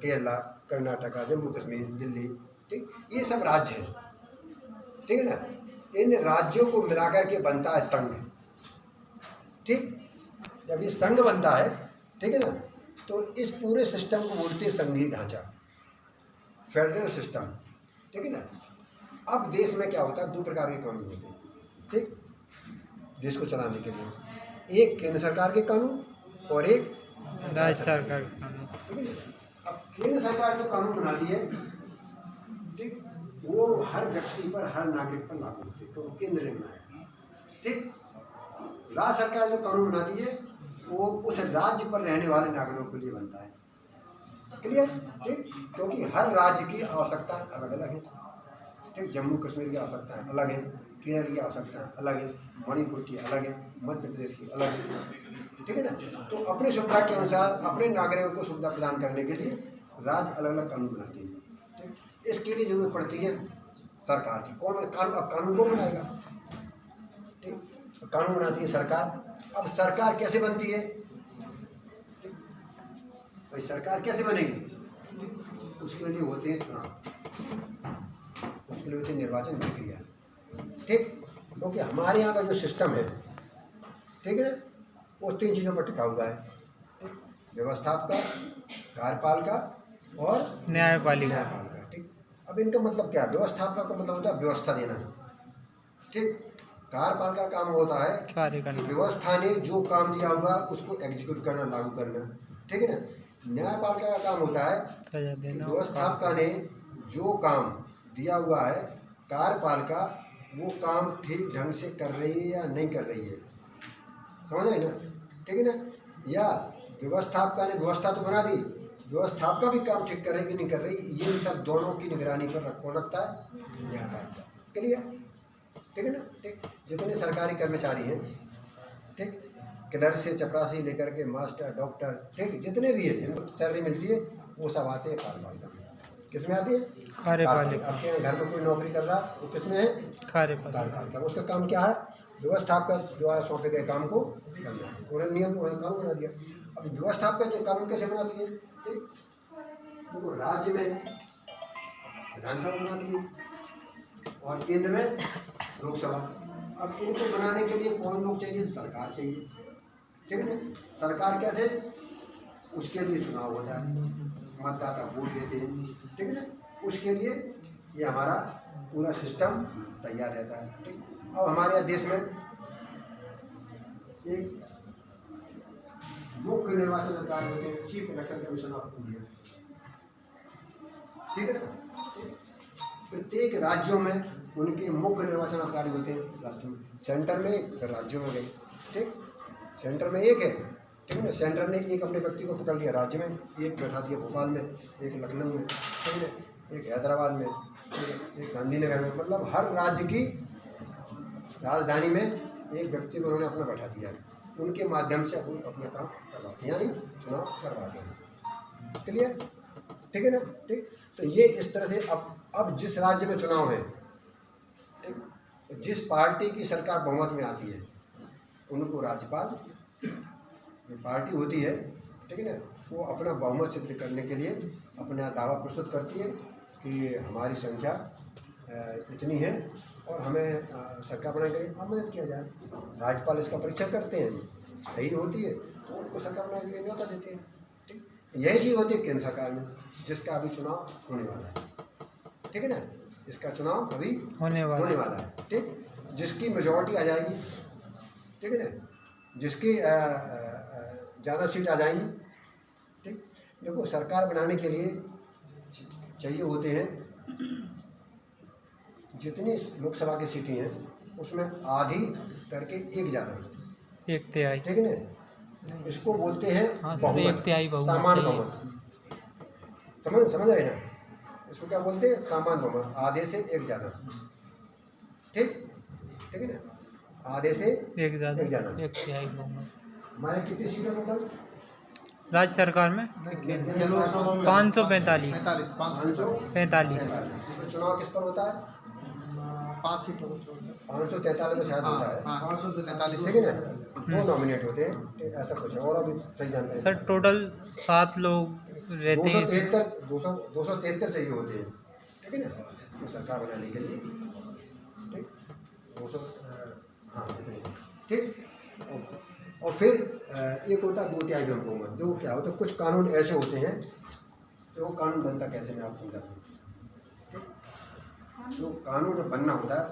केरला, कर्नाटका, जम्मू कश्मीर, दिल्ली, ठीक, ये सब राज्य हैं, ठीक है ना। इन राज्यों को मिलाकर के बनता है संघ, ठीक। जब ये संघ बनता है, ठीक है ना, तो इस पूरे सिस्टम को बोलते हैं संघीय ढांचा, फेडरल सिस्टम, ठीक है ना। अब देश में क्या होता है, दो प्रकार के कानून होते हैं, ठीक, देश को चलाने के लिए, एक केंद्र सरकार के कानून और एक राज्य सरकार के कानून, ठीक है ना। अब केंद्र सरकार जो कानून बनाती है, ठीक, वो हर व्यक्ति पर, हर नागरिक पर लागू होती है, तो केंद्र ने बनाया, ठीक। राज्य सरकार जो कानून बनाती है वो उस राज्य पर रहने वाले नागरिकों के लिए बनता है, क्लियर, ठीक। क्योंकि हर राज्य की आवश्यकता अलग अलग है, ठीक। जम्मू कश्मीर की आवश्यकता अलग है, केरल की आवश्यकता अलग है, मणिपुर की अलग है, मध्य प्रदेश की अलग है, ठीक है ना। तो अपनी सुविधा के अनुसार अपने नागरिकों को सुविधा प्रदान करने के लिए राज्य अलग अलग कानून बनाते हैं, ठीक। इसके लिए जरूरत पड़ती है सरकार की। कौन कानून, अब कानून कौन बनाएगा, ठीक, कानून बनाती है सरकार। अब सरकार कैसे बनती है, भाई सरकार कैसे बनेगी, उसके लिए होते हैं चुनाव, उसके लिए होती है निर्वाचन प्रक्रिया, ठीक। क्योंकि हमारे यहाँ का जो सिस्टम है, ठीक है ना, वो तीन चीज़ों पर टिका हुआ है, व्यवस्थापका, कार्यपालिका और न्यायपालिका, ठीक। अब इनका मतलब क्या है, व्यवस्थापका का मतलब होता है व्यवस्था देना, ठीक। कार्यपालिका का काम होता है कि व्यवस्था ने जो काम दिया हुआ उसको एग्जीक्यूट करना, लागू करना, ठीक है ना। न्यायपालिका का काम होता है कि व्यवस्थापका ने जो काम दिया हुआ है, कार्यपालिका वो काम ठीक ढंग से कर रही है या नहीं कर रही है, समझ रहे ना, ठीक है ना। या व्यवस्थापका ने व्यवस्था तो बना दी, व्यवस्थापका भी काम ठीक कर रही कि नहीं कर रही, ये इन सब दोनों की निगरानी पर कौन रखता है, न्यायपालिका, क्लियर, ठीक है ना, ठीक। जितने सरकारी कर्मचारी हैं, ठीक, क्लर्क से चपरासी लेकर के मास्टर, डॉक्टर, ठीक, जितने भी हैं जिनको सैलरी मिलती है वो सब आते हैं कार्यपालिका में। किस में आती है, कार्यपालिका। आपके यहाँ घर में कोई नौकरी कर रहा वो किस में है, कार्यपालिका। उसका काम क्या है, व्यवस्थापका द्वारा सौंपे गए काम को करना, उन्होंने नियम कानून बना दिया। अब व्यवस्थापका जो कानून कैसे बनाती है, ठीक, वो राज्य में विधानसभा बनाती है और केंद्र में लोकसभा। अब इनको बनाने के लिए कौन लोग चाहिए, सरकार चाहिए, ठीक है ना। सरकार कैसे, उसके लिए चुनाव होता है, मतदाता वोट देते हैं, ठीक है ना। उसके लिए ये हमारा पूरा सिस्टम तैयार रहता है, ठीक। अब हमारे देश में एक मुख्य निर्वाचन अधिकारी होते हैं, chief election commission of India, ठीक है ना। प्रत्येक राज्यों में उनके मुख्य निर्वाचन अधिकारी होते हैं, राज्यों में, सेंटर में एक, फिर राज्यों में गए, ठीक। सेंटर में एक है, ठीक है ना, सेंटर ने एक अपने व्यक्ति को पकड़ लिया राज्य में, एक बैठा दिया भोपाल में, एक लखनऊ में, ठीक है, एक हैदराबाद में, एक गांधीनगर में, मतलब हर राज्य की राजधानी में एक व्यक्ति को उन्होंने अपना बैठा दिया है, उनके माध्यम से अपना काम करवाते हैं, यानी चुनाव करवाते हैं, क्लियर, ठीक है ना, ठीक। तो ये इस तरह से अब जिस राज्य में चुनाव है, ठीक, जिस पार्टी की सरकार बहुमत में आती है उनको राज्यपाल जो पार्टी होती है, ठीक है ना, वो अपना बहुमत सिद्ध करने के लिए अपना दावा प्रस्तुत करती है कि हमारी संख्या इतनी है और हमें सरकार बनाने के लिए आमंत्रित किया जाए। राज्यपाल इसका परीक्षण करते हैं, सही होती है तो उनको सरकार बनाने के लिए न्योता देते हैं, ठीक। यही चीज़ होती है केंद्र सरकार में, जिसका अभी चुनाव होने वाला है, ठीक है ना, इसका चुनाव अभी होने वाला है, ठीक। जिसकी मेजॉरिटी आ जाएगी, ठीक है ना, जिसकी ज़्यादा सीट आ जाएंगी, ठीक। देखो सरकार बनाने के लिए चाहिए होते हैं जितनी लोकसभा की सीटें हैं उसमें आधी करके एक ज़्यादा, एक तिहाई, ठीक है ना, इसको बोलते हैं सामान्य बहुमत, समझ रहे ना, इसको क्या बोलते हैं, सामान्य बहुमत, आधे से एक ज़्यादा, ठीक, ठीक है ना, आधे से एक ज़्यादा, एक तिहाई बहुमत। हमारे कितनी सीटें टोटल राज्य सरकार में 545। चुनाव किस पर होता है, 5 सीटों को छोड़ 543 में शायद होता है, 543, ठीक है ना, 2 नॉमिनेट होते हैं, ऐसा कुछ है, और अभी सही जानकारी सर टोटल 7 लोग रहते हैं इसमें। 273 चाहिए होते हैं, ठीक है ना, तो सरकार बनाने के लिए, ठीक, 200, हाँ इतने, ठीक। और फिर एक होता है 2/3 बहुमत, जो क्या होता है, कुछ कानून ऐसे होते हैं, तो वो कानून बनता कैसे मैं आपको समझाता हूँ, ठीक। तो कानून जब बनना होता है,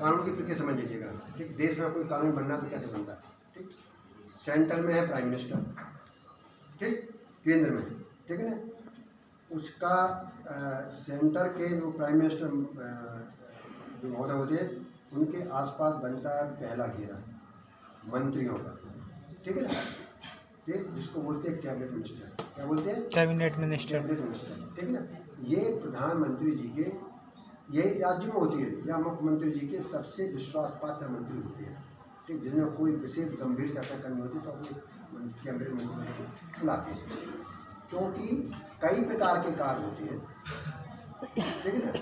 कानून की प्रक्रिया समझ लीजिएगा, ठीक। देश में कोई कानून बनना तो कैसे बनता है, ठीक। सेंटर में है प्राइम मिनिस्टर, ठीक, केंद्र में, ठीक है ना, उसका सेंटर के जो प्राइम मिनिस्टर जो महोदय होते हैं, उनके आसपास बनता है पहला घेरा मंत्रियों का, ठीक है ना, ठीक, जिसको बोलते हैं कैबिनेट मिनिस्टर। क्या बोलते हैं? Cabinet minister. कैबिनेट मिनिस्टर, ठीक है ना। ये प्रधानमंत्री जी के, यही राज्य में होती है, या मुख्यमंत्री जी के सबसे विश्वास पात्र मंत्री होते हैं, ठीक, जिसमें कोई विशेष गंभीर चर्चा करनी होती है तो अपने कैबिनेट मंत्री को बुलाते हैं, क्योंकि कई प्रकार के कार्य होते हैं, ठीक है ना।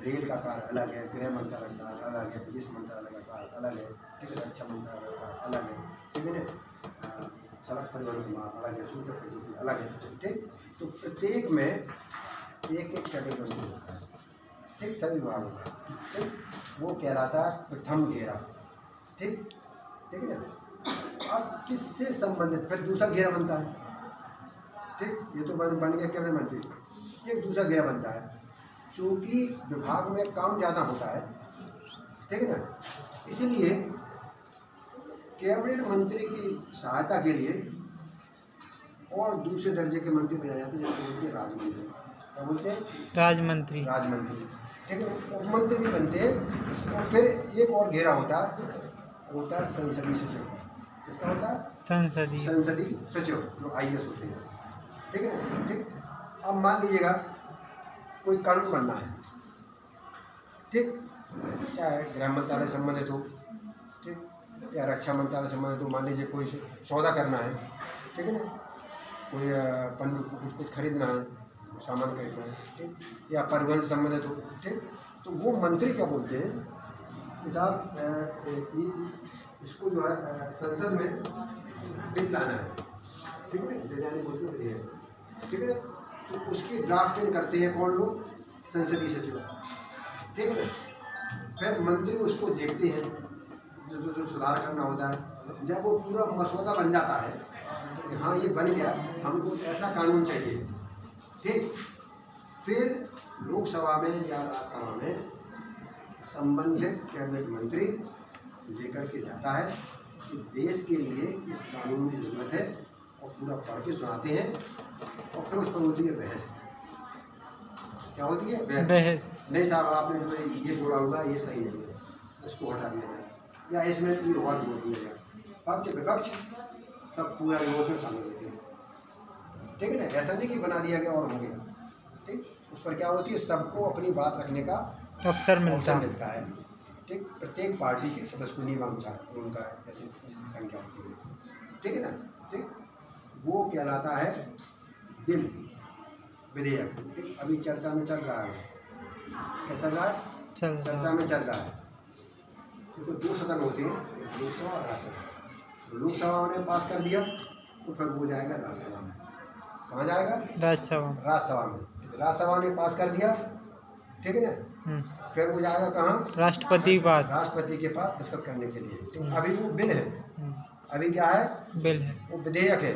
रेल का कार्य अलग है, गृह मंत्रालय का अलग है, विदेश मंत्रालय का अलग है, ठीक है, रक्षा मंत्रालय का अलग है, ठीक है ना, सड़क परिवहन का अलग है, सूचना प्रौद्योगिकी अलग है, ठीक। तो प्रत्येक में एक कैबिनेट मंत्री होता है, ठीक, सभी विभागों का, ठीक। वो कहलाता है प्रथम घेरा, ठीक, ठीक है ना। अब किससे संबंधित फिर दूसरा घेरा बनता है, ठीक, ये तो बन गया कैबिनेट मंत्री। एक दूसरा घेरा बनता है, चूँकि विभाग में काम ज़्यादा होता है, ठीक है ना, इसलिए कैबिनेट मंत्री की सहायता के लिए और दूसरे दर्जे के मंत्री बनाए जाते हैं, जिनको बोलते हैं राजमंत्री। क्या बोलते हैं? राजमंत्री। राजमंत्री, ठीक है ना। उपमंत्री भी बनते हैं। और फिर एक और घेरा होता है संसदीय सचिव। किसका होता है? संसदीय सचिव, जो IAS होते हैं, ठीक है ना, ठीक। अब मान लीजिएगा कोई कानून बनना है, ठीक, चाहे गृह मंत्रालय संबंधित हो, ठीक, या रक्षा मंत्रालय संबंधित हो, मान लीजिए कोई सौदा करना है, ठीक है ना, कोई कुछ खरीदना है, सामान खरीदना है, ठीक, या परिवहन से संबंधित हो, ठीक। तो वो मंत्री क्या बोलते हैं, साहब इसको जो है संसद में बिल लाना है, ठीक है, वैज्ञानिक बोलते हैं, ठीक है ना। तो उसकी ड्राफ्टिंग करते हैं कौन लोग? संसदीय सचिव, ठीक है ना। फिर मंत्री उसको देखते हैं, जो सुधार करना होता है। जब वो पूरा मसौदा बन जाता है तो हाँ ये बन गया, हमको ऐसा कानून चाहिए, ठीक। फिर लोकसभा में या राज्यसभा में संबंधित कैबिनेट मंत्री लेकर के जाता है कि देश के लिए इस कानून की जरूरत है, और पूरा पढ़ के सुनाते हैं, और फिर उस पर होती है बहस। क्या होती है? बहस। नहीं साहब, आपने जो ये जोड़ा हुआ ये सही नहीं है, इसको हटा दिया जाए, या इसमें ये और जोड़ दिया जाए। पक्ष विपक्ष सब पूरा जोश में शामिल होते हैं, ठीक है ना। ऐसा नहीं कि बना दिया गया और हो गया, ठीक। उस पर क्या होती है, सबको अपनी बात रखने का अवसर मिलता है, ठीक। प्रत्येक पार्टी के सदस्य को नियमानुसार उनका ऐसी संख्या होती है, ठीक है ना, ठीक। वो कहलाता है बिल, विधेयक, ठीक। अभी चर्चा में चल रहा है, क्या चल रहा है? चर्चा में चल रहा है, क्योंकि 2 सदन होते हैं, लोकसभा और राज्यसभा। लोकसभा ने पास कर दिया तो फिर वो जाएगा राज्यसभा में। कहाँ जाएगा? राज्यसभा में। राज्यसभा ने पास कर दिया, ठीक है ना, फिर वो जाएगा कहाँ? राष्ट्रपति के पास दस्तखत करने के लिए। तो अभी वो बिल है, अभी क्या है? बिल है, वो विधेयक है,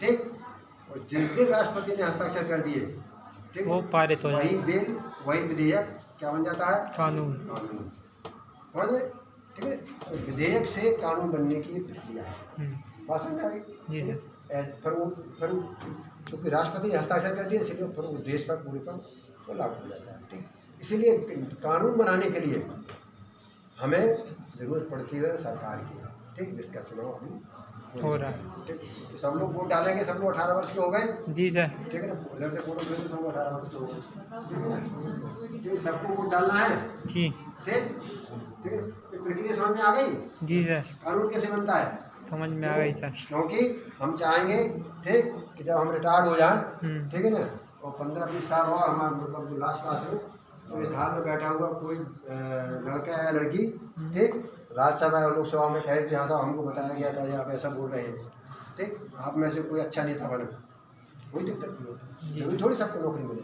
ठीक। और जिस दिन राष्ट्रपति ने हस्ताक्षर कर दिए, ठीक, वो पारित हो, वही बिल, वही विधेयक क्या बन जाता है? कानून। समझ रहे? ठीक है। तो विधेयक से कानून बनने की प्रक्रिया है। बात समझ आ गई? जी सर। फिर क्योंकि राष्ट्रपति ने हस्ताक्षर कर दिया, इसलिए फिर वो देश पर पूरे पर तो लागू हो जाता है, ठीक। इसीलिए कानून बनाने के लिए हमें ज़रूरत पड़ती है सरकार की, ठीक, जिसका चुनाव अभी हो रहा है, ठीक। तो सब लोग वोट डालेंगे, सब लोग 18 वर्ष के हो गए। जी सर। ठीक है ना, उधर से फोटो भेजो, सब 18 वर्ष के हो गए, ठीक है ना, ठीक। सबको वोट डालना है, जी, ठीक, ठीक है। तो प्रक्रिया समझ में आ गई? जी सर। कानून कैसे बनता है? समझ में आ गई सर। क्योंकि हम चाहेंगे, ठीक, कि जब हम रिटायर्ड हो जाएं, ठीक है ना, और 15-20 साल हो हमारा, मतलब जो लास्ट क्लास हो, तो इस हाल में बैठा हुआ कोई लड़का या लड़की, ठीक, राज्यसभा और लोकसभा में कहे कि हाँ साहब हमको बताया गया था या आप ऐसा बोल रहे हैं, ठीक, आप में से कोई अच्छा नेता बने, कोई दिक्कत नहीं होती, जी। जरूरी थोड़ी सबको नौकरी मिले।